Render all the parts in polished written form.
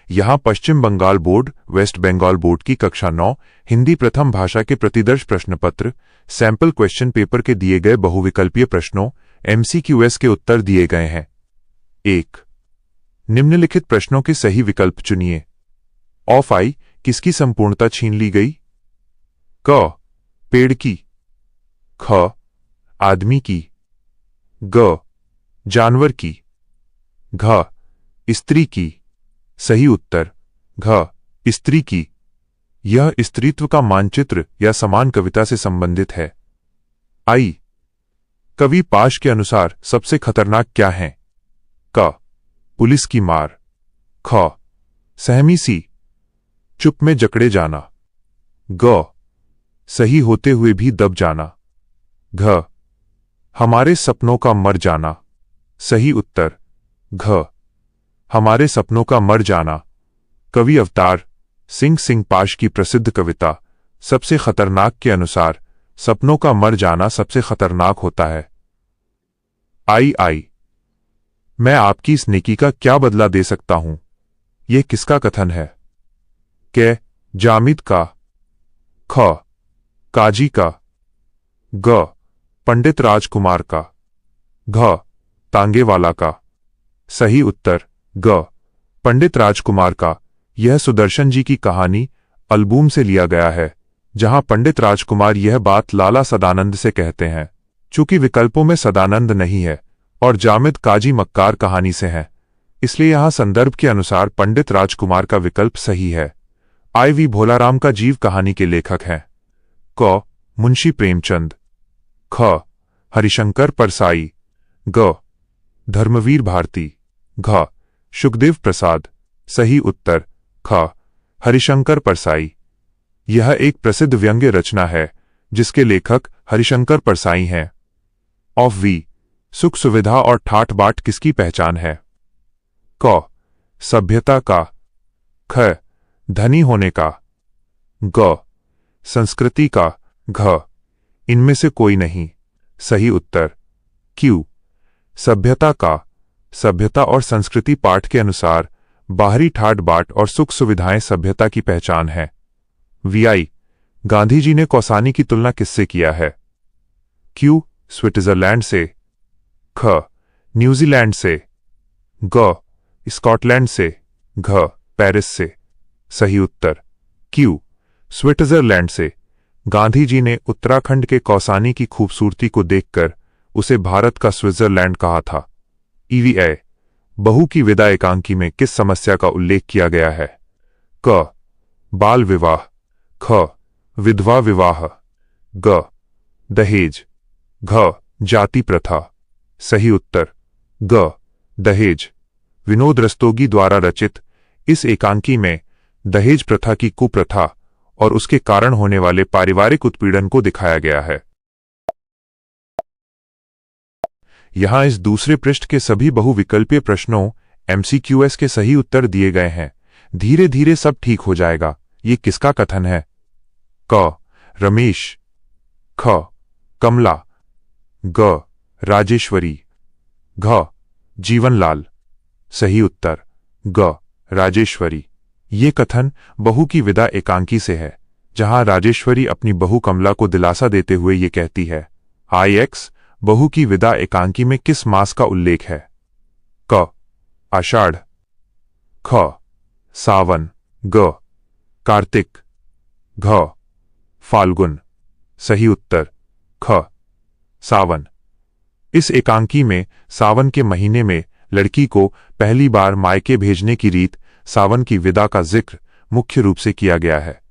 यहाँ Paschim Bengal board, West Bengal board की कक्षा 9 हिंदी प्रथम भाषा के प्रतिदर्श प्रश्नपत्र, सैंपल क्वेश्चन पेपर के दिए गए बहुविकल्पीय प्रश्नों MCQs के उत्तर दिए गए हैं। 1. निम्नलिखित प्रश्नों के सही विकल्प चुनिए। ऑफ आई किसकी संपूर्णता छीन ली गई? क. पेड़ की। ख. आदमी की। ग. जानवर की। घ. स्त्री की। सही उत्तर घ. स्त्री की। यह स्त्रीत्व का मानचित्र या समान कविता से संबंधित है। आई. कवि पाश के अनुसार सबसे खतरनाक क्या है? क. पुलिस की मार। ख. सहमी सी, चुप में जकड़े जाना। ग. सही होते हुए भी दब जाना। घ. हमारे सपनों का मर जाना। सही उत्तर घ. हमारे सपनों का मर जाना। कवि अवतार सिंह पाश की प्रसिद्ध कविता सबसे खतरनाक के अनुसार सपनों का मर जाना सबसे खतरनाक होता है। आई. मैं आपकी इस नेकी का क्या बदला दे सकता हूं? यह किसका कथन है? क. जामिद का। ख. काजी का। ग. पंडित राजकुमार का। घ. तांगेवाला का। सही उत्तर ग. पंडित राजकुमार का। यह सुदर्शन जी की कहानी अल्बुम से लिया गया है, जहां पंडित राजकुमार यह बात लाला सदानंद से कहते हैं। चूंकि विकल्पों में सदानंद नहीं है और जामिद काजी मक्कार कहानी से है, इसलिए यहां संदर्भ के अनुसार पंडित राजकुमार का विकल्प सही है। IV भोलाराम का जीव कहानी के लेखक हैं। क. मुंशी प्रेमचंद। ख. हरिशंकर परसाई। ग. धर्मवीर भारती। घ. सुखदेव प्रसाद। सही उत्तर ख. हरिशंकर परसाई। यह एक प्रसिद्ध व्यंग्य रचना है जिसके लेखक हरिशंकर परसाई हैं। ऑफ वी सुख सुविधा और ठाठ बाट किसकी पहचान है? क. सभ्यता का। ख. धनी होने का। ग. संस्कृति का। घ. इनमें से कोई नहीं। सही उत्तर क्यू. सभ्यता का। सभ्यता और संस्कृति पाठ के अनुसार बाहरी ठाट बाट और सुख सुविधाएं सभ्यता की पहचान है। VI गांधी जी ने कौसानी की तुलना किससे किया है? क्यू. स्विट्जरलैंड से। ख. न्यूजीलैंड से। ग. स्कॉटलैंड से। घ. पेरिस से। सही उत्तर क्यू. स्विट्जरलैंड से। गांधी जी ने उत्तराखंड के कौसानी की खूबसूरती को देखकर उसे भारत का स्विट्जरलैंड कहा था। EVA बहू की विदा एकांकी में किस समस्या का उल्लेख किया गया है? क. बाल विवाह। ख. विधवा विवाह। ग. दहेज। घ. जाति प्रथा। सही उत्तर ग. दहेज। विनोद रस्तोगी द्वारा रचित इस एकांकी में दहेज प्रथा की कुप्रथा और उसके कारण होने वाले पारिवारिक उत्पीड़न को दिखाया गया है। यहां इस दूसरे पृष्ठ के सभी बहुविकल्पीय प्रश्नों MCQs के सही उत्तर दिए गए हैं। धीरे धीरे सब ठीक हो जाएगा। ये किसका कथन है? क. रमेश। ख. कमला। ग. राजेश्वरी। घ. जीवनलाल। सही उत्तर ग. राजेश्वरी। ये कथन बहू की विदा एकांकी से है, जहां राजेश्वरी अपनी बहू कमला को दिलासा देते हुए ये कहती है। IX बहू की विदा एकांकी में किस मास का उल्लेख है? क. आषाढ़। ख. सावन। ग. कार्तिक। घ. फाल्गुन। सही उत्तर ख. सावन। इस एकांकी में सावन के महीने में लड़की को पहली बार मायके भेजने की रीत सावन की विदा का जिक्र मुख्य रूप से किया गया है।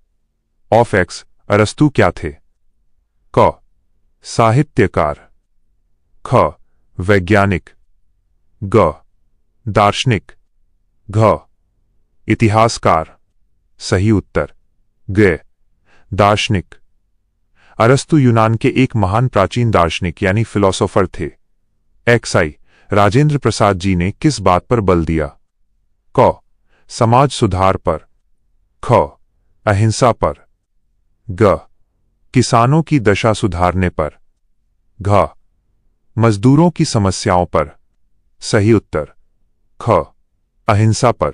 ऑफ X अरस्तु क्या थे? क. साहित्यकार। ख. वैज्ञानिक। ग. दार्शनिक। घ. इतिहासकार। सही उत्तर ग. दार्शनिक। अरस्तु यूनान के एक महान प्राचीन दार्शनिक यानी फिलोसोफर थे। XI राजेंद्र प्रसाद जी ने किस बात पर बल दिया? क. समाज सुधार पर। ख. अहिंसा पर। ग. किसानों की दशा सुधारने पर। घ. मजदूरों की समस्याओं पर। सही उत्तर ख. अहिंसा पर।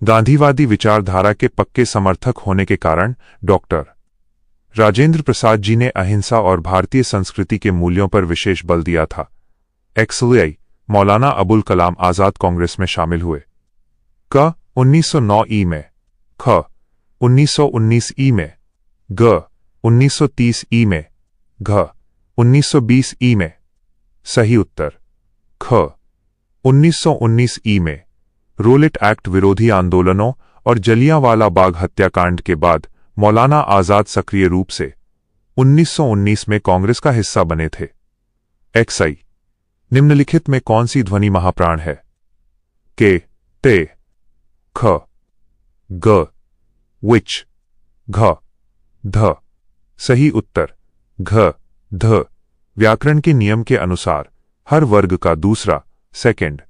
गांधीवादी विचारधारा के पक्के समर्थक होने के कारण डॉक्टर राजेंद्र प्रसाद जी ने अहिंसा और भारतीय संस्कृति के मूल्यों पर विशेष बल दिया था। एक्सलिए मौलाना अबुल कलाम आजाद कांग्रेस में शामिल हुए। क 1909 ई में, ख 1919 ई में, ग 1930 ई में, घ 1920 ई में। सही उत्तर ख 1919 ई में। रोलेट एक्ट विरोधी आंदोलनों और जलियांवाला बाग हत्याकांड के बाद मौलाना आजाद सक्रिय रूप से 1919 में कांग्रेस का हिस्सा बने थे। एक्सआई निम्नलिखित में कौन सी ध्वनि महाप्राण है? के, ते, ख, ग, विच, घ, ध। सही उत्तर घ, ध। व्याकरण के नियम के अनुसार हर वर्ग का दूसरा, सेकंड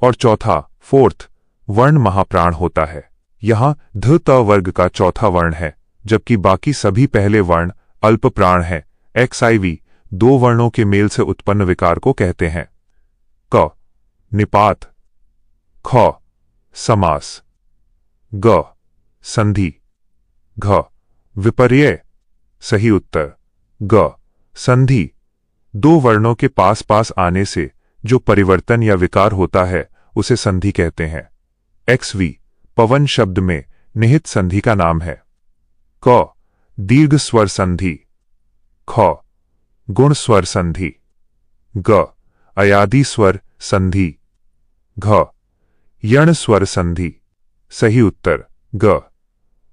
और चौथा, फोर्थ वर्ण महाप्राण होता है। यहां ध त वर्ग का चौथा वर्ण है, जबकि बाकी सभी पहले वर्ण अल्प प्राण हैं। एक्सआईवी दो वर्णों के मेल से उत्पन्न विकार को कहते हैं। क निपात, ख समास, ग संधि, घ विपर्यय। सही उत्तर ग संधि। दो वर्णों के पास पास आने से जो परिवर्तन या विकार होता है उसे संधि कहते हैं। एक्सवी पवन शब्द में निहित संधि का नाम है। क दीर्घ स्वर संधि, ख गुण स्वर संधि, ग अयादि स्वर संधि, घ यण स्वर संधि। सही उत्तर ग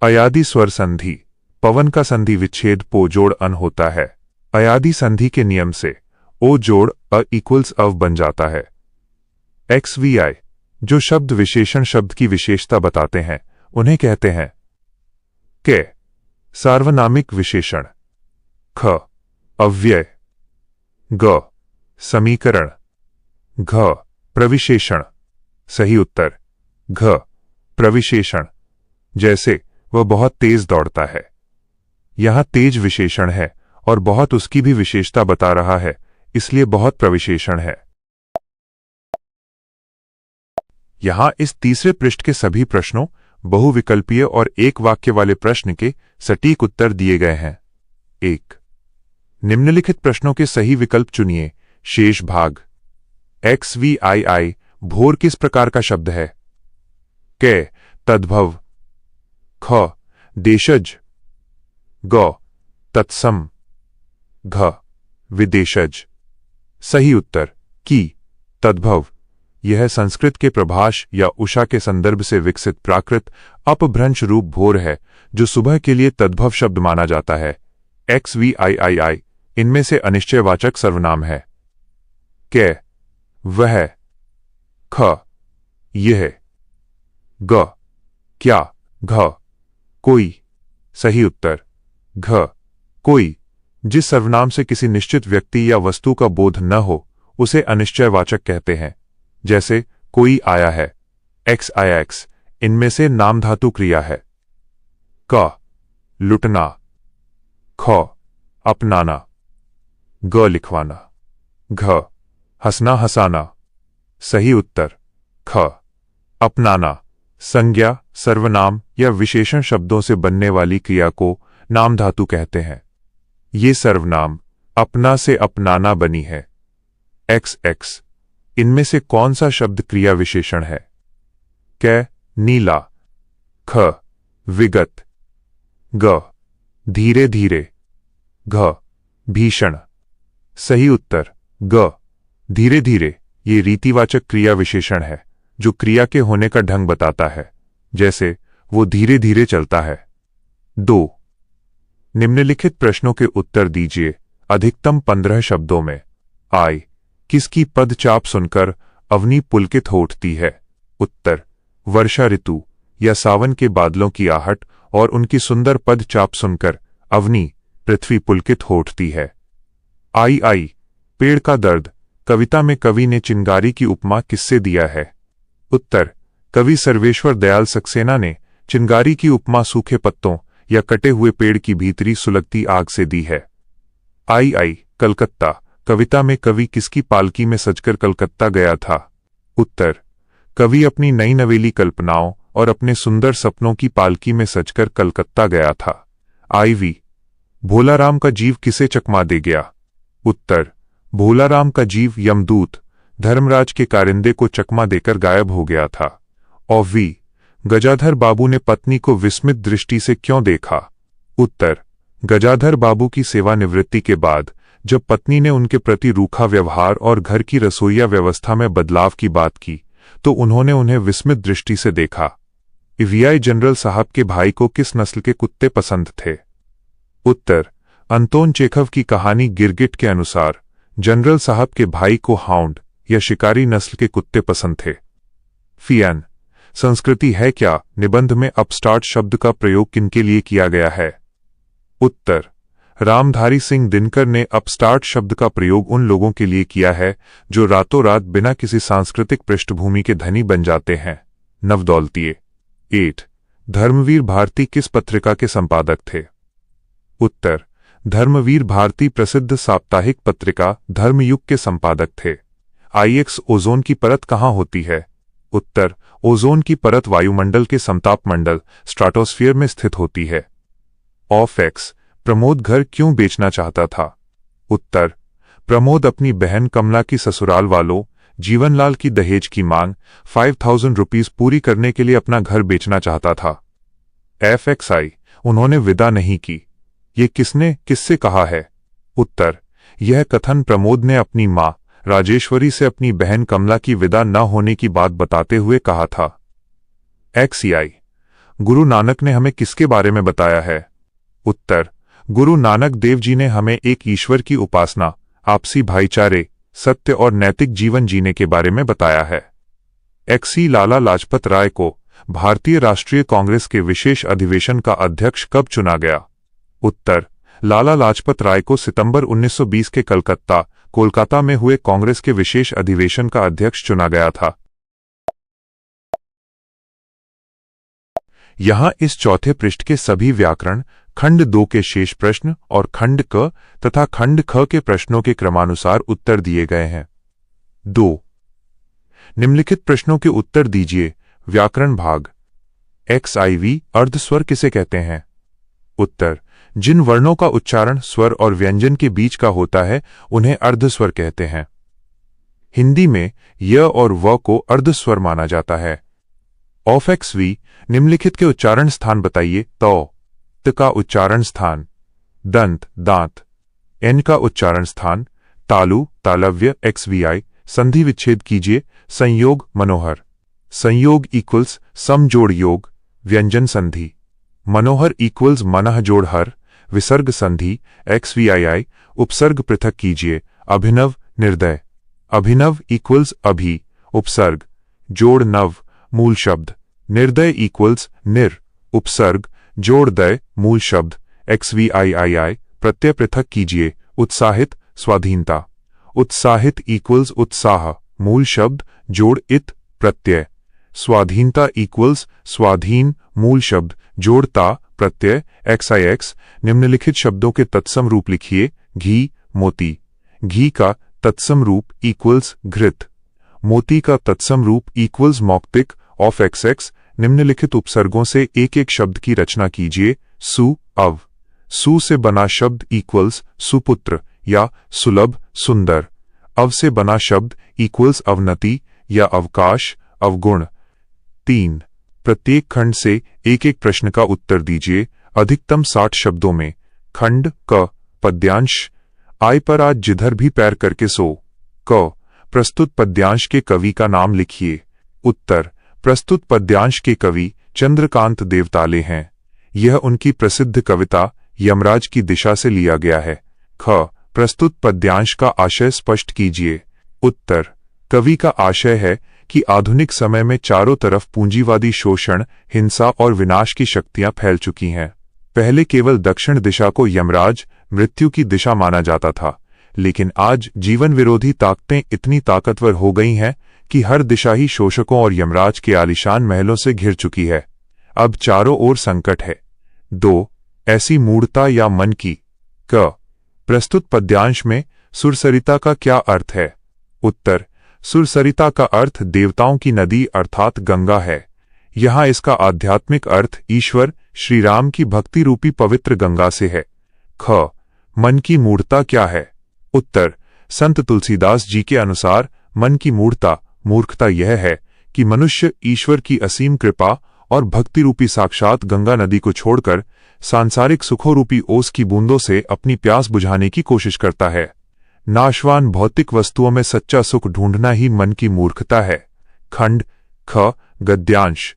अयादि स्वर संधि। पवन का संधि विच्छेद पो जोड़ अन होता है। अयादि संधि के नियम से ओ जोड़ अ इक्वल्स अव बन जाता है। एक्सवीआई जो शब्द विशेषण शब्द की विशेषता बताते हैं उन्हें कहते हैं। के सार्वनामिक विशेषण, ख अव्यय, ग समीकरण, घ प्रविशेषण। सही उत्तर घ प्रविशेषण। जैसे वह बहुत तेज दौड़ता है। यहां तेज विशेषण है और बहुत उसकी भी विशेषता बता रहा है, इसलिए बहुत प्रविशेषण है। यहां इस तीसरे पृष्ठ के सभी प्रश्नों, बहुविकल्पीय और एक वाक्य वाले प्रश्न के सटीक उत्तर दिए गए हैं। 1 निम्नलिखित प्रश्नों के सही विकल्प चुनिए। शेष भाग। XVII भोर किस प्रकार का शब्द है? क तद्भव, ख देशज, ग तत्सम, घ विदेशज। सही उत्तर की तद्भव। यह संस्कृत के प्रभाष या उषा के संदर्भ से विकसित प्राकृत अपभ्रंश रूप भोर है, जो सुबह के लिए तद्भव शब्द माना जाता है। XVII इनमें से अनिश्चयवाचक सर्वनाम है। क वह, ख यह, ग क्या, घ कोई। सही उत्तर घ कोई। जिस सर्वनाम से किसी निश्चित व्यक्ति या वस्तु का बोध न हो उसे अनिश्चयवाचक कहते हैं। जैसे कोई आया है, XIX इनमें से नाम धातु क्रिया है। क लुटना, ख अपनाना, ग लिखवाना, घ हंसना हंसाना। सही उत्तर ख अपनाना। संज्ञा, सर्वनाम या विशेषण शब्दों से बनने वाली क्रिया को नाम धातु कहते हैं। ये सर्वनाम अपना से अपनाना बनी है। XX इनमें से कौन सा शब्द क्रिया विशेषण है? क नीला, ख विगत, ग धीरे धीरे, घ भीषण। सही उत्तर ग धीरे धीरे। ये रीतिवाचक क्रिया विशेषण है जो क्रिया के होने का ढंग बताता है, जैसे वो धीरे धीरे चलता है। 2 निम्नलिखित प्रश्नों के उत्तर दीजिए अधिकतम 15 शब्दों में। आई किसकी पदचाप सुनकर अवनी पुलकित हो उठती है? उत्तर वर्षा ऋतु या सावन के बादलों की आहट और उनकी सुंदर पदचाप सुनकर अवनी पृथ्वी पुलकित हो उठती है। आई पेड़ का दर्द कविता में कवि ने चिंगारी की उपमा किससे दिया है? उत्तर कवि सर्वेश्वर दयाल सक्सेना ने चिंगारी की उपमा सूखे पत्तों या कटे हुए पेड़ की भीतरी सुलगती आग से दी है। आई कलकत्ता कविता में कवि किसकी पालकी में सजकर कलकत्ता गया था? उत्तर कवि अपनी नई नवेली कल्पनाओं और अपने सुंदर सपनों की पालकी में सजकर कलकत्ता गया था। IV भोलाराम का जीव किसे चकमा दे गया? उत्तर भोलाराम का जीव यमदूत धर्मराज के कारिंदे को चकमा देकर गायब हो गया था। और V गजाधर बाबू ने पत्नी को विस्मित दृष्टि से क्यों देखा? उत्तर गजाधर बाबू की सेवानिवृत्ति के बाद जब पत्नी ने उनके प्रति रूखा व्यवहार और घर की रसोइया व्यवस्था में बदलाव की बात की तो उन्होंने उन्हें विस्मित दृष्टि से देखा। VI जनरल साहब के भाई को किस नस्ल के कुत्ते पसंद थे? उत्तर अंतोन चेखव की कहानी गिरगिट के अनुसार जनरल साहब के भाई को हाउंड या शिकारी नस्ल के कुत्ते पसंद थे। फियन संस्कृति है क्या निबंध में अपस्टार्ट शब्द का प्रयोग किनके लिए किया गया है? उत्तर रामधारी सिंह दिनकर ने अपस्टार्ट शब्द का प्रयोग उन लोगों के लिए किया है जो रातों रात बिना किसी सांस्कृतिक पृष्ठभूमि के धनी बन जाते हैं। नवदौलतीय। 8 धर्मवीर भारती किस पत्रिका के संपादक थे? उत्तर धर्मवीर भारती प्रसिद्ध साप्ताहिक पत्रिका धर्मयुग के संपादक थे। IX ओजोन की परत कहाँ होती है? उत्तर ओजोन की परत वायुमंडल के समताप मंडल स्ट्राटोस्फीयर में स्थित होती है। X प्रमोद घर क्यों बेचना चाहता था? उत्तर प्रमोद अपनी बहन कमला की ससुराल वालों जीवनलाल की दहेज की मांग 5000 रुपीस पूरी करने के लिए अपना घर बेचना चाहता था। FXI उन्होंने विदा नहीं की। ये किससे कहा है? उत्तर यह कथन प्रमोद ने अपनी मां राजेश्वरी से अपनी बहन कमला की विदा न होने की बात बताते हुए कहा था। XCI गुरु नानक ने हमें किसके बारे में बताया है? उत्तर गुरु नानक देव जी ने हमें एक ईश्वर की उपासना, आपसी भाईचारे, सत्य और नैतिक जीवन जीने के बारे में बताया है। XC लाला लाजपत राय को भारतीय राष्ट्रीय कांग्रेस के विशेष अधिवेशन का अध्यक्ष कब चुना गया? उत्तर लाला लाजपत राय को सितंबर 1920 के कोलकाता में हुए कांग्रेस के विशेष अधिवेशन का अध्यक्ष चुना गया था। यहां इस चौथे पृष्ठ के सभी व्याकरण खंड 2 के शेष प्रश्न और खंड क तथा खंड ख के प्रश्नों के क्रमानुसार उत्तर दिए गए हैं। 2 निम्नलिखित प्रश्नों के उत्तर दीजिए। व्याकरण भाग। XIV अर्धस्वर किसे कहते हैं? उत्तर जिन वर्णों का उच्चारण स्वर और व्यंजन के बीच का होता है उन्हें अर्धस्वर कहते हैं। हिंदी में य और व को अर्धस्वर माना जाता है। XV निम्नलिखित के उच्चारण स्थान बताइए। त का उच्चारण स्थान, दंत दांत। एन का उच्चारण स्थान, तालु तालव्य। XVI संधि विच्छेद कीजिए। संयोग मनोहर। संयोग इक्वल्स समजोड़ योग व्यंजन संधि। मनोहर इक्वल्स मनः जोड़ हर विसर्ग संधि। XVI उपसर्ग पृथक कीजिए। अभिनव निर्दय। अभिनव इक्वल्स अभि उपसर्ग जोड़ नव मूल शब्द। निर्दय इक्वल्स निर उपसर्ग जोड़ दय मूल शब्द। XVIII प्रत्यय पृथक कीजिए। उत्साहित स्वाधीनता। उत्साहित इक्वल्स उत्साह मूल शब्द जोड़ इत प्रत्यय। स्वाधीनता इक्वल्स स्वाधीन मूल शब्द जोड़ता प्रत्यय। XIX निम्नलिखित शब्दों के तत्सम रूप लिखिए। घी मोती। घी का तत्सम रूप इक्वल्स घृत। मोती का तत्सम रूप इक्वल्स मौक्तिक। ऑफ XX निम्नलिखित उपसर्गों से एक एक शब्द की रचना कीजिए। सु अव। सु से बना शब्द इक्वल्स सुपुत्र या सुलभ सुंदर। अव से बना शब्द इक्वल्स अवनति या अवकाश अवगुण। 3 प्रत्येक खंड से एक एक प्रश्न का उत्तर दीजिए अधिकतम 60 शब्दों में। खंड क पद्यांश। आय पर आज जिधर भी पैर करके सो। क प्रस्तुत पद्यांश के कवि का नाम लिखिए। उत्तर प्रस्तुत पद्यांश के कवि चंद्रकांत देवताले हैं। यह उनकी प्रसिद्ध कविता यमराज की दिशा से लिया गया है। ख प्रस्तुत पद्यांश का आशय स्पष्ट कीजिए। उत्तर कवि का आशय है कि आधुनिक समय में चारों तरफ पूंजीवादी शोषण, हिंसा और विनाश की शक्तियां फैल चुकी हैं। पहले केवल दक्षिण दिशा को यमराज, मृत्यु की दिशा माना जाता था, लेकिन आज जीवन विरोधी ताकतें इतनी ताकतवर हो गई हैं कि हर दिशा ही शोषकों और यमराज के आलीशान महलों से घिर चुकी है। अब चारों ओर संकट है। 2 ऐसी मूढ़ता या मन की। क प्रस्तुत पद्यांश में सुरसरिता का क्या अर्थ है? उत्तर सुरसरिता का अर्थ देवताओं की नदी अर्थात गंगा है। यहाँ इसका आध्यात्मिक अर्थ ईश्वर श्री राम की भक्ति रूपी पवित्र गंगा से है। ख, मन की मूढ़ता क्या है? उत्तर, संत तुलसीदास जी के अनुसार मन की मूर्खता यह है कि मनुष्य ईश्वर की असीम कृपा और भक्ति रूपी साक्षात गंगा नदी को छोड़कर सांसारिक सुखों रूपी ओस की बूंदों से अपनी प्यास बुझाने की कोशिश करता है। नाशवान भौतिक वस्तुओं में सच्चा सुख ढूंढना ही मन की मूर्खता है। खंड ख, गद्यांश।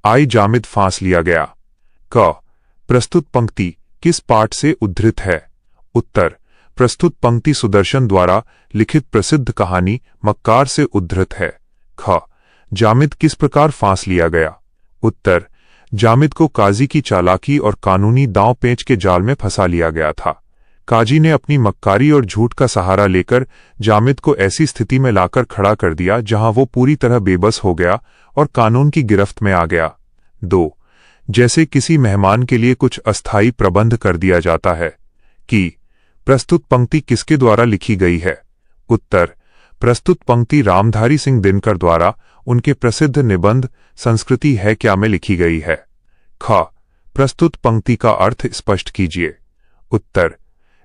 आई जामिद फांस लिया गया। क, प्रस्तुत पंक्ति किस पाठ से उद्धृत है? उत्तर, प्रस्तुत पंक्ति सुदर्शन द्वारा लिखित प्रसिद्ध कहानी मक्कार से उद्धृत है। ख, जामिद किस प्रकार फांस लिया गया? उत्तर, जामिद को काजी की चालाकी और कानूनी दांव पेंच के जाल में फंसा लिया गया था। काजी ने अपनी मक्कारी और झूठ का सहारा लेकर जामिद को ऐसी स्थिति में लाकर खड़ा कर दिया जहां वो पूरी तरह बेबस हो गया और कानून की गिरफ्त में आ गया। 2, जैसे किसी मेहमान के लिए कुछ अस्थायी प्रबंध कर दिया जाता है। कि प्रस्तुत पंक्ति किसके द्वारा लिखी गई है? उत्तर, प्रस्तुत पंक्ति रामधारी सिंह दिनकर द्वारा उनके प्रसिद्ध निबंध संस्कृति है क्या में लिखी गई है। ख, प्रस्तुत पंक्ति का अर्थ स्पष्ट कीजिए। उत्तर,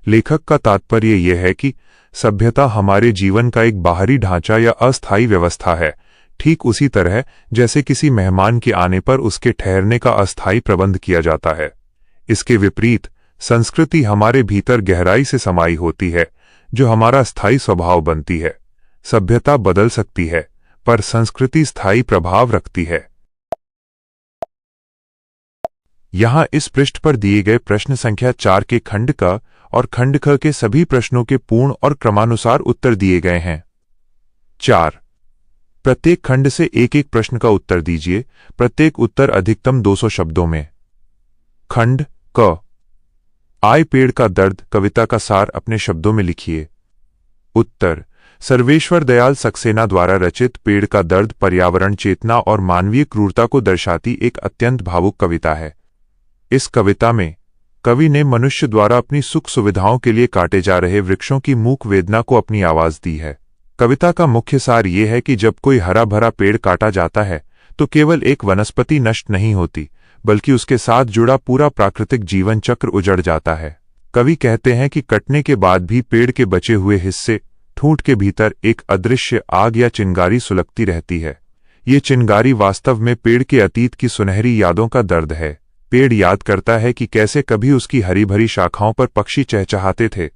लेखक का तात्पर्य यह है कि सभ्यता हमारे जीवन का एक बाहरी ढांचा या अस्थायी व्यवस्था है, ठीक उसी तरह जैसे किसी मेहमान के आने पर उसके ठहरने का अस्थायी प्रबंध किया जाता है। इसके विपरीत संस्कृति हमारे भीतर गहराई से समाई होती है, जो हमारा स्थायी स्वभाव बनती है। सभ्यता बदल सकती है, पर संस्कृति स्थायी प्रभाव रखती है। यहां इस पृष्ठ पर दिए गए प्रश्न संख्या 4 के खंड क और खंड ख के सभी प्रश्नों के पूर्ण और क्रमानुसार उत्तर दिए गए हैं। 4. प्रत्येक खंड से एक एक प्रश्न का उत्तर दीजिए, प्रत्येक उत्तर अधिकतम 200 शब्दों में। खंड क, आय पेड़ का दर्द कविता का सार अपने शब्दों में लिखिए। उत्तर, सर्वेश्वर दयाल सक्सेना द्वारा रचित पेड़ का दर्द पर्यावरण चेतना और मानवीय क्रूरता को दर्शाती एक अत्यंत भावुक कविता है। इस कविता में कवि ने मनुष्य द्वारा अपनी सुख सुविधाओं के लिए काटे जा रहे वृक्षों की मूक वेदना को अपनी आवाज दी है। कविता का मुख्य सार ये है कि जब कोई हरा भरा पेड़ काटा जाता है तो केवल एक वनस्पति नष्ट नहीं होती, बल्कि उसके साथ जुड़ा पूरा प्राकृतिक जीवन चक्र उजड़ जाता है। कवि कहते हैं कि कटने के बाद भी पेड़ के बचे हुए हिस्से ठूंठ के भीतर एक अदृश्य आग या चिंगारी सुलगती रहती है। ये चिंगारी वास्तव में पेड़ के अतीत की सुनहरी यादों का दर्द है। पेड़ याद करता है कि कैसे कभी उसकी हरी भरी शाखाओं पर पक्षी चहचहाते थे,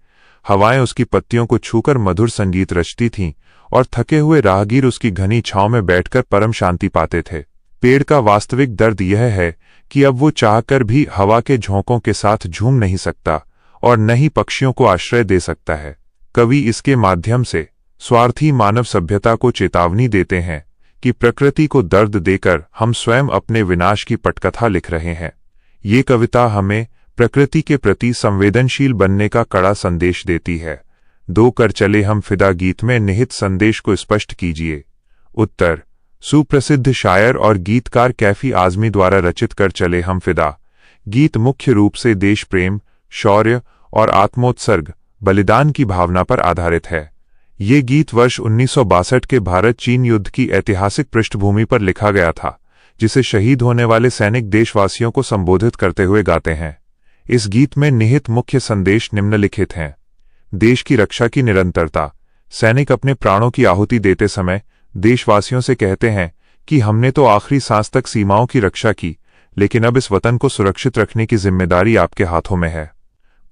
हवाएं उसकी पत्तियों को छूकर मधुर संगीत रचती थीं और थके हुए राहगीर उसकी घनी छांव में बैठकर परम शांति पाते थे। पेड़ का वास्तविक दर्द यह है कि अब वो चाहकर भी हवा के झोंकों के साथ झूम नहीं सकता और न ही पक्षियों को आश्रय दे सकता है। कवि इसके माध्यम से स्वार्थी मानव सभ्यता को चेतावनी देते हैं कि प्रकृति को दर्द देकर हम स्वयं अपने विनाश की पटकथा लिख रहे हैं। ये कविता हमें प्रकृति के प्रति संवेदनशील बनने का कड़ा संदेश देती है। 2 कर चले हम फिदा गीत में निहित संदेश को स्पष्ट कीजिए। उत्तर, सुप्रसिद्ध शायर और गीतकार कैफी आजमी द्वारा रचित कर चले हम फिदा गीत मुख्य रूप से देश प्रेम, शौर्य और आत्मोत्सर्ग बलिदान की भावना पर आधारित है। ये गीत वर्ष 1962 के भारत चीन युद्ध की ऐतिहासिक पृष्ठभूमि पर लिखा गया था, जिसे शहीद होने वाले सैनिक देशवासियों को संबोधित करते हुए गाते हैं। इस गीत में निहित मुख्य संदेश निम्नलिखित हैं। देश की रक्षा की निरंतरता। सैनिक अपने प्राणों की आहुति देते समय देशवासियों से कहते हैं कि हमने तो आखिरी सांस तक सीमाओं की रक्षा की, लेकिन अब इस वतन को सुरक्षित रखने की जिम्मेदारी आपके हाथों में है।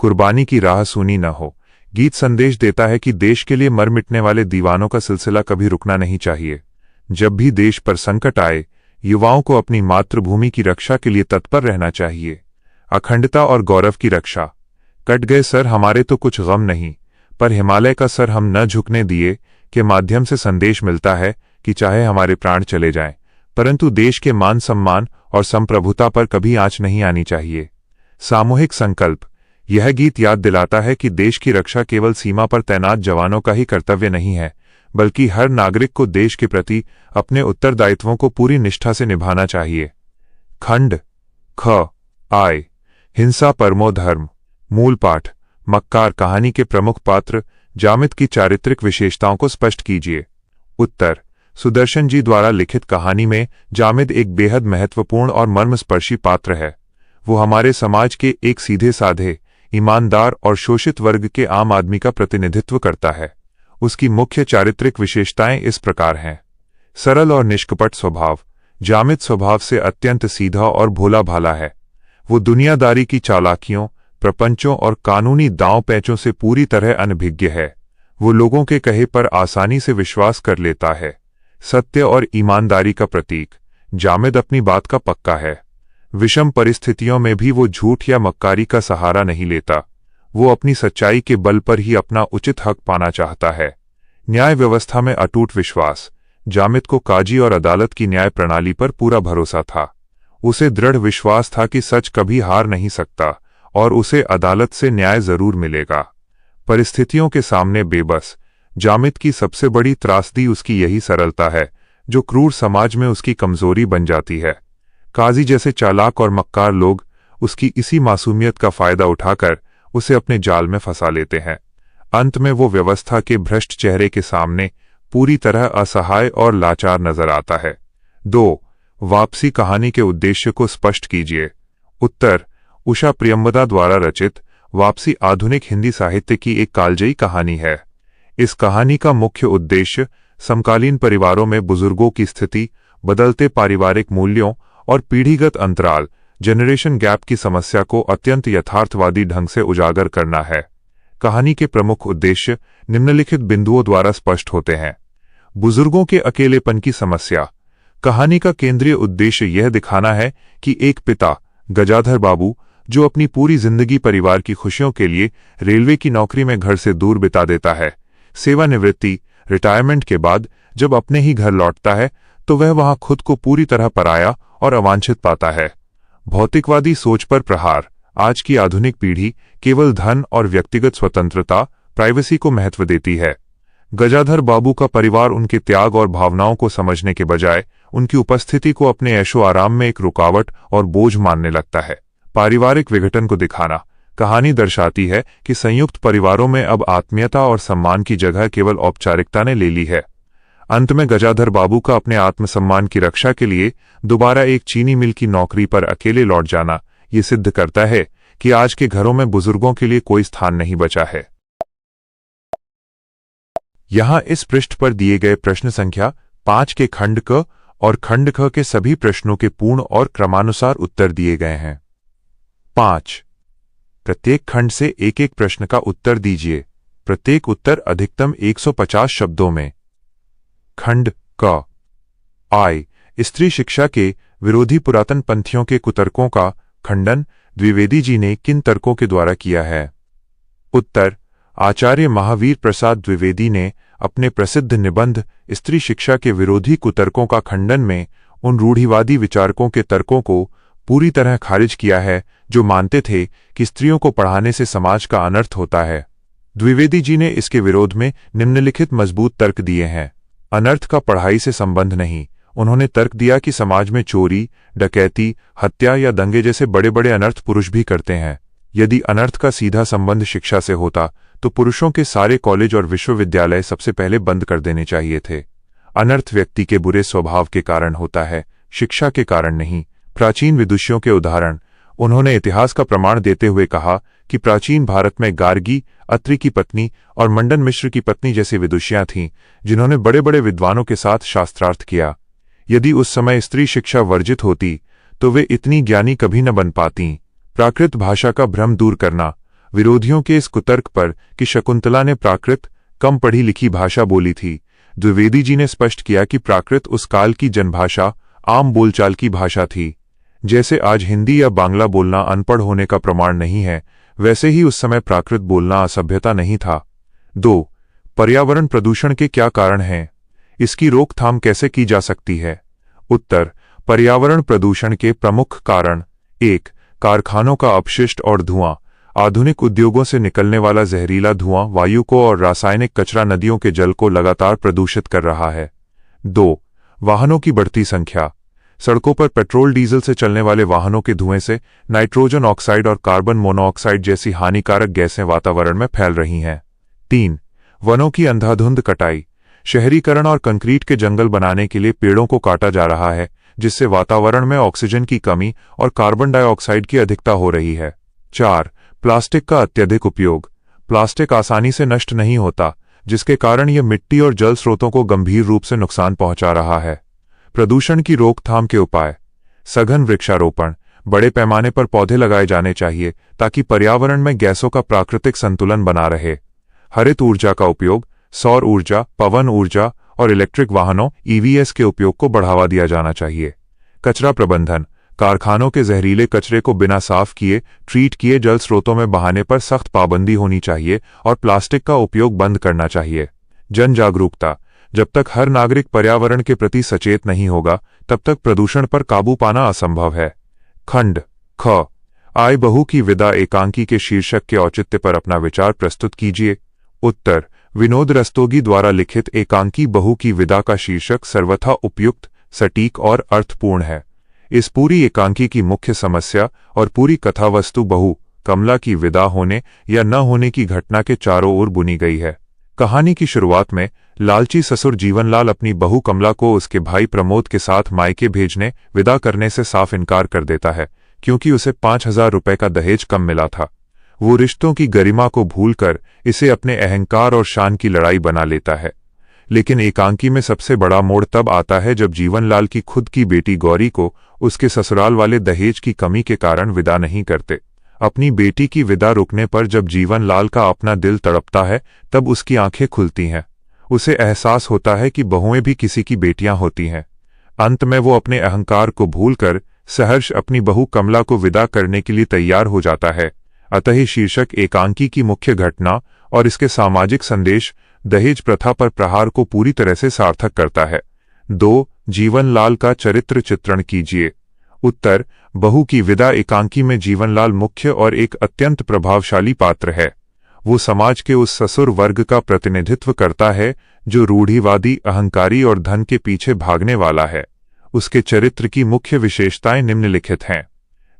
कुर्बानी की राह सूनी न हो। गीत संदेश देता है कि देश के लिए मर मिटने वाले दीवानों का सिलसिला कभी रुकना नहीं चाहिए। जब भी देश पर संकट आए, युवाओं को अपनी मातृभूमि की रक्षा के लिए तत्पर रहना चाहिए। अखंडता और गौरव की रक्षा। कट गए सर हमारे तो कुछ गम नहीं, पर हिमालय का सर हम न झुकने दिए के माध्यम से संदेश मिलता है कि चाहे हमारे प्राण चले जाएं, परंतु देश के मान सम्मान और संप्रभुता पर कभी आंच नहीं आनी चाहिए। सामूहिक संकल्प। यह गीत याद दिलाता है कि देश की रक्षा केवल सीमा पर तैनात जवानों का ही कर्तव्य नहीं है, बल्कि हर नागरिक को देश के प्रति अपने उत्तरदायित्वों को पूरी निष्ठा से निभाना चाहिए। खंड ख, आय, हिंसा परमो धर्म। मूल पाठ। मक्कार कहानी के प्रमुख पात्र जामिद की चारित्रिक विशेषताओं को स्पष्ट कीजिए। उत्तर, सुदर्शन जी द्वारा लिखित कहानी में जामिद एक बेहद महत्वपूर्ण और मर्मस्पर्शी पात्र है। वो हमारे समाज के एक सीधे साधे, ईमानदार और शोषित वर्ग के आम आदमी का प्रतिनिधित्व करता है। उसकी मुख्य चारित्रिक विशेषताएं इस प्रकार हैं। सरल और निष्कपट स्वभाव। जामिद स्वभाव से अत्यंत सीधा और भोला भाला है। वो दुनियादारी की चालाकियों, प्रपंचों और कानूनी दांव पैंचों से पूरी तरह अनभिज्ञ है। वो लोगों के कहे पर आसानी से विश्वास कर लेता है। सत्य और ईमानदारी का प्रतीक। जामिद अपनी बात का पक्का है। विषम परिस्थितियों में भी वो झूठ या मक्कारी का सहारा नहीं लेता। वो अपनी सच्चाई के बल पर ही अपना उचित हक पाना चाहता है। न्याय व्यवस्था में अटूट विश्वास। जामिद को काजी और अदालत की न्याय प्रणाली पर पूरा भरोसा था। उसे दृढ़ विश्वास था कि सच कभी हार नहीं सकता और उसे अदालत से न्याय जरूर मिलेगा। परिस्थितियों के सामने बेबस। जामिद की सबसे बड़ी त्रासदी उसकी यही सरलता है, जो क्रूर समाज में उसकी कमजोरी बन जाती है। काजी जैसे चालाक और मक्कार लोग उसकी इसी मासूमियत का फायदा उठाकर उसे अपने जाल में फंसा लेते हैं। अंत में वो व्यवस्था के भ्रष्ट चेहरे के सामने पूरी तरह असहाय और लाचार नजर आता है। 2. वापसी कहानी के उद्देश्य को स्पष्ट कीजिए। उत्तर: उषा प्रियंवदा द्वारा रचित वापसी आधुनिक हिंदी साहित्य की एक कालजयी कहानी है। इस कहानी का मुख्य उद्देश्य समकालीन परिवारों में बुजुर्गों की स्थिति, बदलते पारिवारिक मूल्यों और पीढ़ीगत अंतराल जनरेशन गैप की समस्या को अत्यंत यथार्थवादी ढंग से उजागर करना है। कहानी के प्रमुख उद्देश्य निम्नलिखित बिंदुओं द्वारा स्पष्ट होते हैं। बुजुर्गों के अकेलेपन की समस्या। कहानी का केंद्रीय उद्देश्य यह दिखाना है कि एक पिता, गजाधर बाबू, जो अपनी पूरी जिंदगी परिवार की खुशियों के लिए रेलवे की नौकरी में घर से दूर बिता देता है, सेवानिवृत्ति, रिटायरमेंट के बाद जब अपने ही घर लौटता है तो वह वहां खुद को पूरी तरह पराया और अवांछित पाता है। भौतिकवादी सोच पर प्रहार। आज की आधुनिक पीढ़ी केवल धन और व्यक्तिगत स्वतंत्रता, प्राइवेसी को महत्व देती है। गजाधर बाबू का परिवार उनके त्याग और भावनाओं को समझने के बजाय उनकी उपस्थिति को अपने ऐशो आराम में एक रुकावट और बोझ मानने लगता है। पारिवारिक विघटन को दिखाना। कहानी दर्शाती है कि संयुक्त परिवारों में अब आत्मीयता और सम्मान की जगह केवल औपचारिकता ने ले ली है। अंत में गजाधर बाबू का अपने आत्मसम्मान की रक्षा के लिए दोबारा एक चीनी मिल की नौकरी पर अकेले लौट जाना ये सिद्ध करता है कि आज के घरों में बुजुर्गों के लिए कोई स्थान नहीं बचा है। यहां इस पृष्ठ पर दिए गए प्रश्न संख्या 5 के खंड क और खंड ख के सभी प्रश्नों के पूर्ण और क्रमानुसार उत्तर दिए गए हैं। 5. प्रत्येक खंड से एक एक प्रश्न का उत्तर दीजिए। प्रत्येक उत्तर अधिकतम 150 शब्दों में। खंड क। आई. स्त्री शिक्षा के विरोधी पुरातन पंथियों के कुतर्कों का खंडन द्विवेदी जी ने किन तर्कों के द्वारा किया है? उत्तर: आचार्य महावीर प्रसाद द्विवेदी ने अपने प्रसिद्ध निबंध स्त्री शिक्षा के विरोधी कुतर्कों का खंडन में उन रूढ़िवादी विचारकों के तर्कों को पूरी तरह खारिज किया है जो मानते थे कि स्त्रियों को पढ़ाने से समाज का अनर्थ होता है। द्विवेदी जी ने इसके विरोध में निम्नलिखित मजबूत तर्क दिए हैं। अनर्थ का पढ़ाई से संबंध नहीं। उन्होंने तर्क दिया कि समाज में चोरी, डकैती, हत्या या दंगे जैसे बड़े बड़े अनर्थ पुरुष भी करते हैं। यदि अनर्थ का सीधा संबंध शिक्षा से होता तो पुरुषों के सारे कॉलेज और विश्वविद्यालय सबसे पहले बंद कर देने चाहिए थे। अनर्थ व्यक्ति के बुरे स्वभाव के कारण होता है, शिक्षा के कारण नहीं। प्राचीन विदुषियों के उदाहरण। उन्होंने इतिहास का प्रमाण देते हुए कहा कि प्राचीन भारत में गार्गी, अत्रि की पत्नी और मंडन मिश्र की पत्नी जैसी विदुषियां थीं, जिन्होंने बड़े बड़े विद्वानों के साथ शास्त्रार्थ किया। यदि उस समय स्त्री शिक्षा वर्जित होती तो वे इतनी ज्ञानी कभी न बन पातीं। प्राकृत भाषा का भ्रम दूर करना। विरोधियों के इस कुतर्क पर कि शकुंतला ने प्राकृत, कम पढ़ी लिखी भाषा बोली थी, द्विवेदी जी ने स्पष्ट किया कि प्राकृत उस काल की जनभाषा, आम बोलचाल की भाषा थी। जैसे आज हिंदी या बांग्ला बोलना अनपढ़ होने का प्रमाण नहीं है, वैसे ही उस समय प्राकृत बोलना असभ्यता नहीं था। 2. पर्यावरण प्रदूषण के क्या कारण हैं? इसकी रोकथाम कैसे की जा सकती है? उत्तर: पर्यावरण प्रदूषण के प्रमुख कारण: 1. कारखानों का अपशिष्ट और धुआं। आधुनिक उद्योगों से निकलने वाला जहरीला धुआं वायु को और रासायनिक कचरा नदियों के जल को लगातार प्रदूषित कर रहा है। 2. वाहनों की बढ़ती संख्या। सड़कों पर पेट्रोल डीजल से चलने वाले वाहनों के धुएं से नाइट्रोजन ऑक्साइड और कार्बन मोनोऑक्साइड जैसी हानिकारक गैसें वातावरण में फैल रही हैं। 3. वनों की अंधाधुंध कटाई। शहरीकरण और कंक्रीट के जंगल बनाने के लिए पेड़ों को काटा जा रहा है, जिससे वातावरण में ऑक्सीजन की कमी और कार्बन डाइऑक्साइड की अधिकता हो रही है। 4. प्लास्टिक का अत्यधिक उपयोग। प्लास्टिक आसानी से नष्ट नहीं होता, जिसके कारण यह मिट्टी और जल स्रोतों को गंभीर रूप से नुकसान पहुंचा रहा है। प्रदूषण की रोकथाम के उपाय। सघन वृक्षारोपण। बड़े पैमाने पर पौधे लगाए जाने चाहिए ताकि पर्यावरण में गैसों का प्राकृतिक संतुलन बना रहे। हरित ऊर्जा का उपयोग। सौर ऊर्जा, पवन ऊर्जा और इलेक्ट्रिक वाहनों (EVs) के उपयोग को बढ़ावा दिया जाना चाहिए। कचरा प्रबंधन। कारखानों के जहरीले कचरे को बिना साफ किए ट्रीट किए जल स्रोतों में बहाने पर सख्त पाबंदी होनी चाहिए और प्लास्टिक का उपयोग बंद करना चाहिए। जन जागरूकता। जब तक हर नागरिक पर्यावरण के प्रति सचेत नहीं होगा, तब तक प्रदूषण पर काबू पाना असंभव है। खंड ख। आय बहू की विदा एकांकी के शीर्षक के औचित्य पर अपना विचार प्रस्तुत कीजिए। उत्तर। विनोद रस्तोगी द्वारा लिखित एकांकी बहू की विदा का शीर्षक सर्वथा उपयुक्त, सटीक और अर्थपूर्ण है। इस पूरी एकांकी की मुख्य समस्या और पूरी कथावस्तु बहू कमला की विदा होने या न होने की घटना के चारों ओर बुनी गई है। कहानी की शुरुआत में लालची ससुर जीवनलाल अपनी बहू कमला को उसके भाई प्रमोद के साथ मायके भेजने विदा करने से साफ इनकार कर देता है, क्योंकि उसे 5,000 रुपए का दहेज कम मिला था। वो रिश्तों की गरिमा को भूलकर इसे अपने अहंकार और शान की लड़ाई बना लेता है। लेकिन एकांकी में सबसे बड़ा मोड़ तब आता है जब जीवनलाल की खुद की बेटी गौरी को उसके ससुराल वाले दहेज की कमी के कारण विदा नहीं करते। अपनी बेटी की विदा रुकने पर जब जीवनलाल का अपना दिल तड़पता है, तब उसकी आंखें खुलती हैं। उसे एहसास होता है कि बहुएं भी किसी की बेटियां होती हैं। अंत में वो अपने अहंकार को भूलकर सहर्ष अपनी बहू कमला को विदा करने के लिए तैयार हो जाता है। अतः ही शीर्षक एकांकी की मुख्य घटना और इसके सामाजिक संदेश दहेज प्रथा पर प्रहार को पूरी तरह से सार्थक करता है। 2. जीवनलाल का चरित्र चित्रण कीजिए। उत्तर। बहू की विदा एकांकी में जीवनलाल मुख्य और एक अत्यंत प्रभावशाली पात्र है। वो समाज के उस ससुर वर्ग का प्रतिनिधित्व करता है जो रूढ़िवादी, अहंकारी और धन के पीछे भागने वाला है। उसके चरित्र की मुख्य विशेषताएं निम्नलिखित हैं।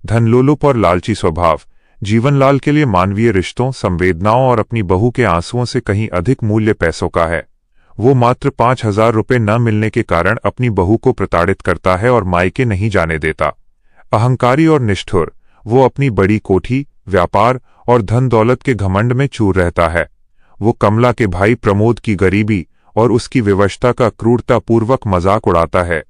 धनलोलुप और लालची स्वभाव। जीवनलाल के लिए मानवीय रिश्तों, संवेदनाओं और अपनी बहू के आंसुओं से कहीं अधिक मूल्य पैसों का है। वो मात्र 5,000 रुपए न मिलने के कारण अपनी बहू को प्रताड़ित करता है और मायके नहीं जाने देता। अहंकारी और निष्ठुर। वो अपनी बड़ी कोठी, व्यापार और धन दौलत के घमंड में चूर रहता है। वो कमला के भाई प्रमोद की गरीबी और उसकी विवशता का क्रूरतापूर्वक मजाक उड़ाता है।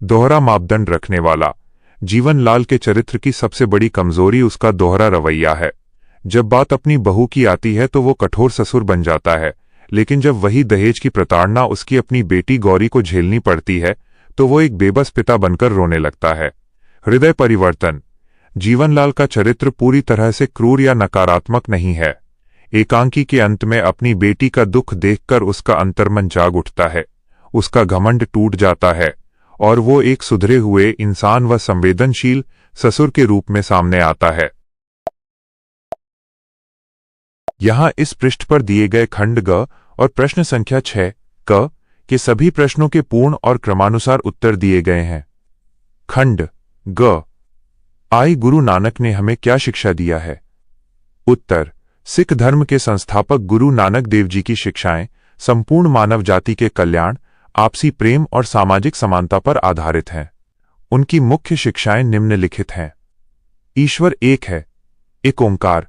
दोहरा मापदंड रखने वाला। जीवनलाल के चरित्र की सबसे बड़ी कमजोरी उसका दोहरा रवैया है। जब बात अपनी बहू की आती है तो वो कठोर ससुर बन जाता है, लेकिन जब वही दहेज की प्रताड़ना उसकी अपनी बेटी गौरी को झेलनी पड़ती है तो वो एक बेबस पिता बनकर रोने लगता है। हृदय परिवर्तन। जीवनलाल का चरित्र पूरी तरह से क्रूर या नकारात्मक नहीं है। एकांकी के अंत में अपनी बेटी का दुख देखकर उसका अंतर्मन जाग उठता है, उसका घमंड टूट जाता है और वो एक सुधरे हुए इंसान व संवेदनशील ससुर के रूप में सामने आता है। यहाँ इस पृष्ठ पर दिए गए खंड ग और प्रश्न संख्या 6 क के सभी प्रश्नों के पूर्ण और क्रमानुसार उत्तर दिए गए हैं। खंड ग। आई गुरु नानक ने हमें क्या शिक्षा दिया है? उत्तर। सिख धर्म के संस्थापक गुरु नानक देव जी की शिक्षाएं संपूर्ण मानव जाति के कल्याण, आपसी प्रेम और सामाजिक समानता पर आधारित हैं। उनकी मुख्य शिक्षाएं निम्नलिखित हैं। ईश्वर एक है, एक ओंकार।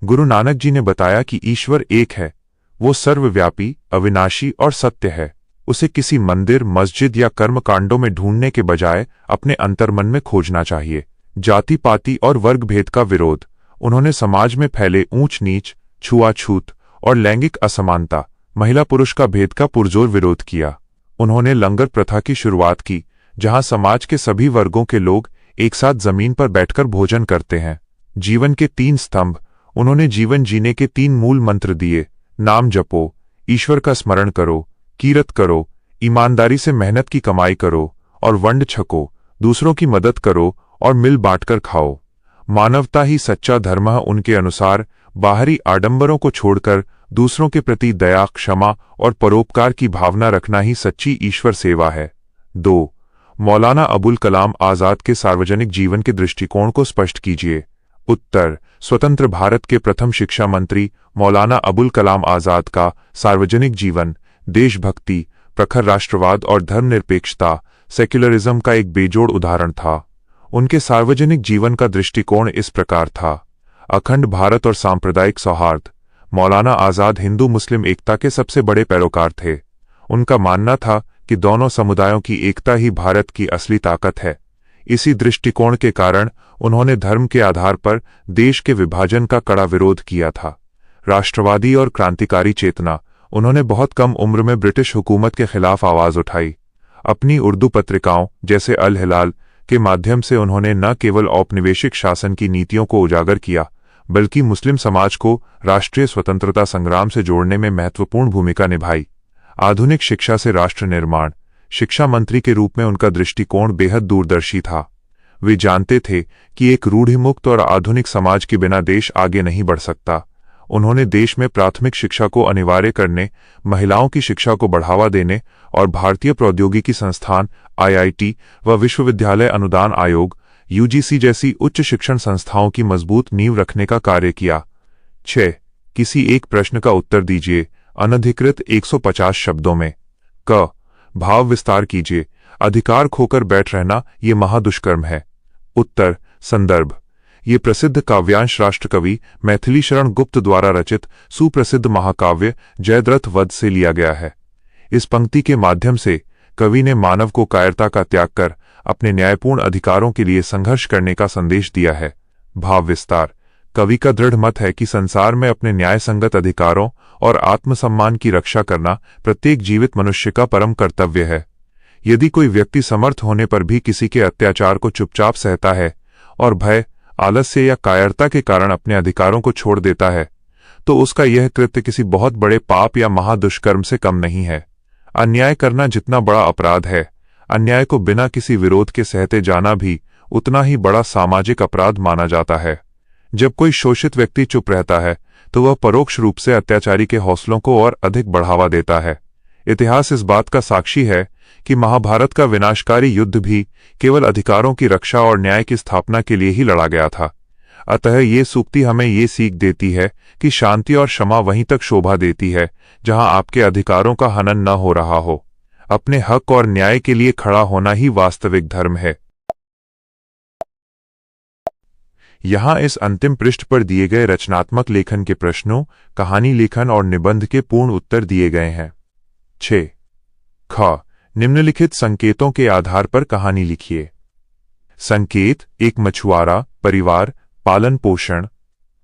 गुरु नानक जी ने बताया कि ईश्वर एक है, वो सर्वव्यापी, अविनाशी और सत्य है। उसे किसी मंदिर, मस्जिद या कर्मकांडों में ढूंढने के बजाय अपने अंतर्मन में खोजना चाहिए। जाति पाति और वर्ग भेद का विरोध। उन्होंने समाज में फैले ऊंच नीच, छुआछूत और लैंगिक असमानता, महिला पुरुष का भेद का पुरजोर विरोध किया। उन्होंने लंगर प्रथा की शुरुआत की, जहां समाज के सभी वर्गों के लोग एक साथ जमीन पर बैठकर भोजन करते हैं। जीवन के 3 स्तंभ। उन्होंने जीवन जीने के 3 मूल मंत्र दिए। नाम जपो, ईश्वर का स्मरण करो, कीरत करो, ईमानदारी से मेहनत की कमाई करो और वंड छको, दूसरों की मदद करो और मिल बांटकर खाओ। मानवता ही सच्चा धर्म है। उनके अनुसार बाहरी आडंबरों को छोड़कर दूसरों के प्रति दया, क्षमा और परोपकार की भावना रखना ही सच्ची ईश्वर सेवा है। 2. मौलाना अबुल कलाम आजाद के सार्वजनिक जीवन के दृष्टिकोण को स्पष्ट कीजिए। उत्तर। स्वतंत्र भारत के प्रथम शिक्षा मंत्री मौलाना अबुल कलाम आजाद का सार्वजनिक जीवन देशभक्ति, प्रखर राष्ट्रवाद और धर्मनिरपेक्षता सेक्युलरिज्म का एक बेजोड़ उदाहरण था। उनके सार्वजनिक जीवन का दृष्टिकोण इस प्रकार था: अखंड भारत और सांप्रदायिक सौहार्द। मौलाना आजाद हिंदू मुस्लिम एकता के सबसे बड़े पैरोकार थे। उनका मानना था कि दोनों समुदायों की एकता ही भारत की असली ताकत है। इसी दृष्टिकोण के कारण उन्होंने धर्म के आधार पर देश के विभाजन का कड़ा विरोध किया था। राष्ट्रवादी और क्रांतिकारी चेतना। उन्होंने बहुत कम उम्र में ब्रिटिश हुकूमत के खिलाफ आवाज उठाई। अपनी उर्दू पत्रिकाओं जैसे अल हिलाल के माध्यम से उन्होंने न केवल औपनिवेशिक शासन की नीतियों को उजागर किया, बल्कि मुस्लिम समाज को राष्ट्रीय स्वतंत्रता संग्राम से जोड़ने में महत्वपूर्ण भूमिका निभाई। आधुनिक शिक्षा से राष्ट्र निर्माण। शिक्षा मंत्री के रूप में उनका दृष्टिकोण बेहद दूरदर्शी था। वे जानते थे कि एक रूढ़िमुक्त और आधुनिक समाज के बिना देश आगे नहीं बढ़ सकता। उन्होंने देश में प्राथमिक शिक्षा को अनिवार्य करने, महिलाओं की शिक्षा को बढ़ावा देने और भारतीय प्रौद्योगिकी संस्थान (IIT) व विश्वविद्यालय अनुदान आयोग (UGC) जैसी उच्च शिक्षण संस्थाओं की मजबूत नींव रखने का कार्य किया। 6. किसी एक प्रश्न का उत्तर दीजिए। अनधिकृत 150 शब्दों में। क. भाव विस्तार कीजिए। अधिकार खोकर बैठ रहना ये महादुष्कर्म है। उत्तर। संदर्भ। ये प्रसिद्ध काव्यांश राष्ट्रकवि मैथिली शरण गुप्त द्वारा रचित सुप्रसिद्ध महाकाव्य जयद्रथ वध से लिया गया है। इस पंक्ति के माध्यम से कवि ने मानव को कायरता का त्याग कर अपने न्यायपूर्ण अधिकारों के लिए संघर्ष करने का संदेश दिया है। भाव विस्तार। कवि का दृढ़ मत है कि संसार में अपने न्याय संगत अधिकारों और आत्मसम्मान की रक्षा करना प्रत्येक जीवित मनुष्य का परम कर्तव्य है। यदि कोई व्यक्ति समर्थ होने पर भी किसी के अत्याचार को चुपचाप सहता है और भय, आलस्य या कायरता के कारण अपने अधिकारों को छोड़ देता है, तो उसका यह कृत्य किसी बहुत बड़े पाप या महादुष्कर्म से कम नहीं है। अन्याय करना जितना बड़ा अपराध है, अन्याय को बिना किसी विरोध के सहते जाना भी उतना ही बड़ा सामाजिक अपराध माना जाता है। जब कोई शोषित व्यक्ति चुप रहता है तो वह परोक्ष रूप से अत्याचारी के हौसलों को और अधिक बढ़ावा देता है। इतिहास इस बात का साक्षी है कि महाभारत का विनाशकारी युद्ध भी केवल अधिकारों की रक्षा और न्याय की स्थापना के लिए ही लड़ा गया था। अतः ये सूक्ति हमें ये सीख देती है कि शांति और क्षमा वहीं तक शोभा देती है जहां आपके अधिकारों का हनन न हो रहा हो। अपने हक और न्याय के लिए खड़ा होना ही वास्तविक धर्म है। यहाँ इस अंतिम पृष्ठ पर दिए गए रचनात्मक लेखन के प्रश्नों, कहानी लेखन और निबंध के पूर्ण उत्तर दिए गए हैं। 6. ख. निम्नलिखित संकेतों के आधार पर कहानी लिखिए। संकेत: एक मछुआरा परिवार, पालन पोषण।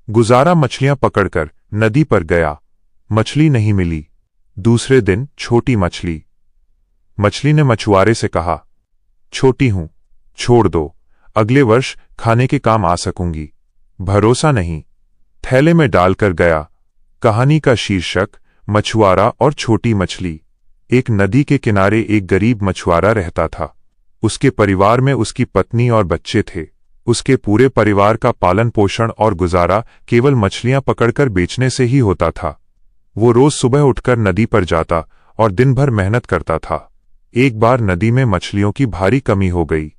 गुजारा मछलियां पकड़कर, नदी पर गया, मछली नहीं मिली। दूसरे दिन छोटी मछली। मछली ने मछुआरे से कहा, छोटी हूं, छोड़ दो, अगले वर्ष खाने के काम आ सकूंगी। भरोसा नहीं, थैले में डालकर गया। कहानी का शीर्षक: मछुआरा और छोटी मछली। एक नदी के किनारे एक गरीब मछुआरा रहता था। उसके परिवार में उसकी पत्नी और बच्चे थे। उसके पूरे परिवार का पालन पोषण और गुजारा केवल मछलियां पकड़कर बेचने से ही होता था। वो रोज सुबह उठकर नदी पर जाता और दिन भर मेहनत करता था। एक बार नदी में मछलियों की भारी कमी हो गई।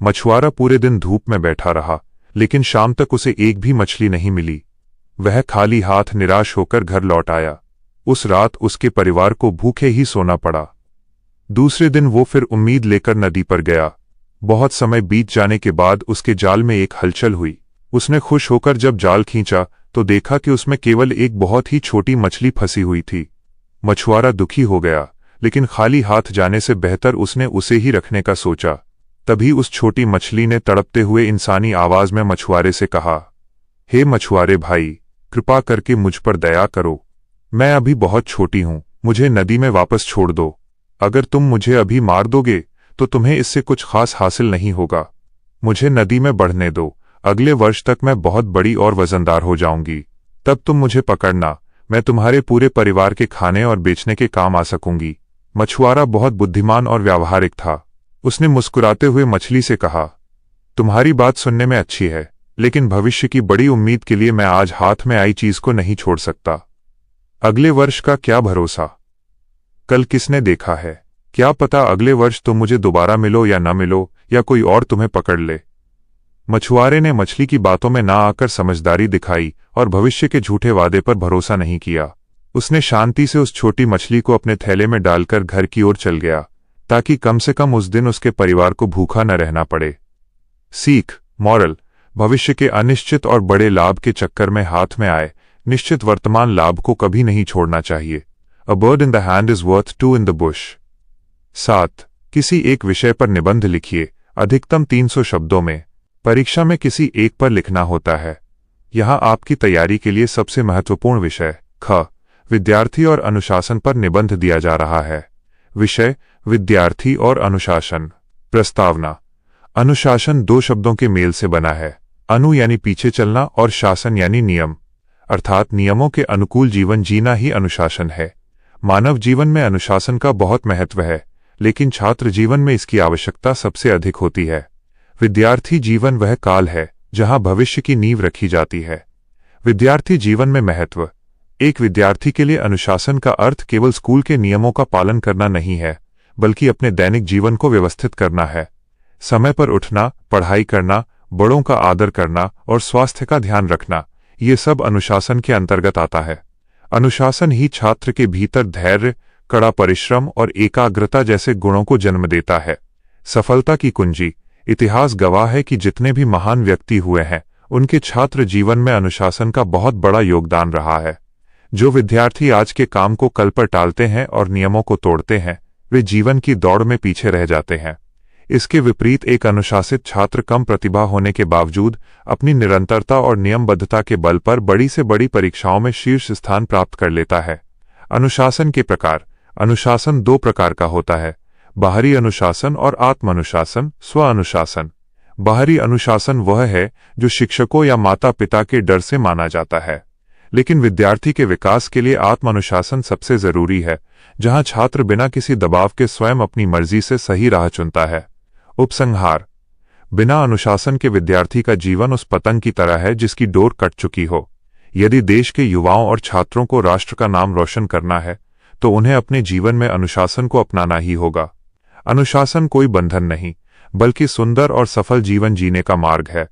मछुआरा पूरे दिन धूप में बैठा रहा, लेकिन शाम तक उसे एक भी मछली नहीं मिली। वह खाली हाथ निराश होकर घर लौट आया। उस रात उसके परिवार को भूखे ही सोना पड़ा। दूसरे दिन वो फिर उम्मीद लेकर नदी पर गया। बहुत समय बीत जाने के बाद उसके जाल में एक हलचल हुई। उसने खुश होकर जब जाल खींचा तो देखा कि उसमें केवल एक बहुत ही छोटी मछली फंसी हुई थी। मछुआरा दुखी हो गया, लेकिन खाली हाथ जाने से बेहतर उसने उसे ही रखने का सोचा। तभी उस छोटी मछली ने तड़पते हुए इंसानी आवाज में मछुआरे से कहा, हे मछुआरे भाई, कृपा करके मुझ पर दया करो। मैं अभी बहुत छोटी हूं, मुझे नदी में वापस छोड़ दो। अगर तुम मुझे अभी मार दोगे तो तुम्हें इससे कुछ खास हासिल नहीं होगा। मुझे नदी में बढ़ने दो, अगले वर्ष तक मैं बहुत बड़ी और वजनदार हो जाऊंगी। तब तुम मुझे पकड़ना, मैं तुम्हारे पूरे परिवार के खाने और बेचने के काम आ सकूंगी। मछुआरा बहुत बुद्धिमान और व्यावहारिक था। उसने मुस्कुराते हुए मछली से कहा, तुम्हारी बात सुनने में अच्छी है, लेकिन भविष्य की बड़ी उम्मीद के लिए मैं आज हाथ में आई चीज को नहीं छोड़ सकता। अगले वर्ष का क्या भरोसा? कल किसने देखा है? क्या पता अगले वर्ष तुम मुझे दोबारा मिलो या न मिलो, या कोई और तुम्हें पकड़ ले। मछुआरे ने मछली की बातों में ना आकर समझदारी दिखाई और भविष्य के झूठे वादे पर भरोसा नहीं किया। उसने शांति से उस छोटी मछली को अपने थैले में डालकर घर की ओर चल गया, ताकि कम से कम उस दिन उसके परिवार को भूखा न रहना पड़े। सीख, मॉरल, भविष्य के अनिश्चित और बड़े लाभ के चक्कर में हाथ में आए निश्चित वर्तमान लाभ को कभी नहीं छोड़ना चाहिए। A bird in the hand is worth two in the bush. 7. किसी एक विषय पर निबंध लिखिए, अधिकतम 300 शब्दों में। परीक्षा में किसी एक पर लिखना होता है। यहाँ आपकी तैयारी के लिए सबसे महत्वपूर्ण विषय ख विद्यार्थी और अनुशासन पर निबंध दिया जा रहा है। विषय विद्यार्थी और अनुशासन। प्रस्तावना। अनुशासन 2 शब्दों के मेल से बना है। अनु यानी पीछे चलना और शासन यानी नियम, अर्थात नियमों के अनुकूल जीवन जीना ही अनुशासन है। मानव जीवन में अनुशासन का बहुत महत्व है, लेकिन छात्र जीवन में इसकी आवश्यकता सबसे अधिक होती है। विद्यार्थी जीवन वह काल है जहां भविष्य की नींव रखी जाती है। विद्यार्थी जीवन में महत्व। एक विद्यार्थी के लिए अनुशासन का अर्थ केवल स्कूल के नियमों का पालन करना नहीं है, बल्कि अपने दैनिक जीवन को व्यवस्थित करना है। समय पर उठना, पढ़ाई करना, बड़ों का आदर करना और स्वास्थ्य का ध्यान रखना, ये सब अनुशासन के अंतर्गत आता है। अनुशासन ही छात्र के भीतर धैर्य, कड़ा परिश्रम और एकाग्रता जैसे गुणों को जन्म देता है। सफलता की कुंजी। इतिहास गवाह है कि जितने भी महान व्यक्ति हुए हैं, उनके छात्र जीवन में अनुशासन का बहुत बड़ा योगदान रहा है। जो विद्यार्थी आज के काम को कल पर टालते हैं और नियमों को तोड़ते हैं, वे जीवन की दौड़ में पीछे रह जाते हैं। इसके विपरीत एक अनुशासित छात्र कम प्रतिभा होने के बावजूद अपनी निरंतरता और नियमबद्धता के बल पर बड़ी से बड़ी परीक्षाओं में शीर्ष स्थान प्राप्त कर लेता है। अनुशासन के प्रकार। अनुशासन 2 प्रकार का होता है, बाहरी अनुशासन और आत्म अनुशासन, स्व अनुशासन। बाहरी अनुशासन वह है जो शिक्षकों या माता पिता के डर से माना जाता है, लेकिन विद्यार्थी के विकास के लिए आत्म अनुशासन सबसे जरूरी है, जहां छात्र बिना किसी दबाव के स्वयं अपनी मर्जी से सही राह चुनता है। उपसंहार। बिना अनुशासन के विद्यार्थी का जीवन उस पतंग की तरह है जिसकी डोर कट चुकी हो। यदि देश के युवाओं और छात्रों को राष्ट्र का नाम रोशन करना है, तो उन्हें अपने जीवन में अनुशासन को अपनाना ही होगा। अनुशासन कोई बंधन नहीं, बल्कि सुंदर और सफल जीवन जीने का मार्ग है।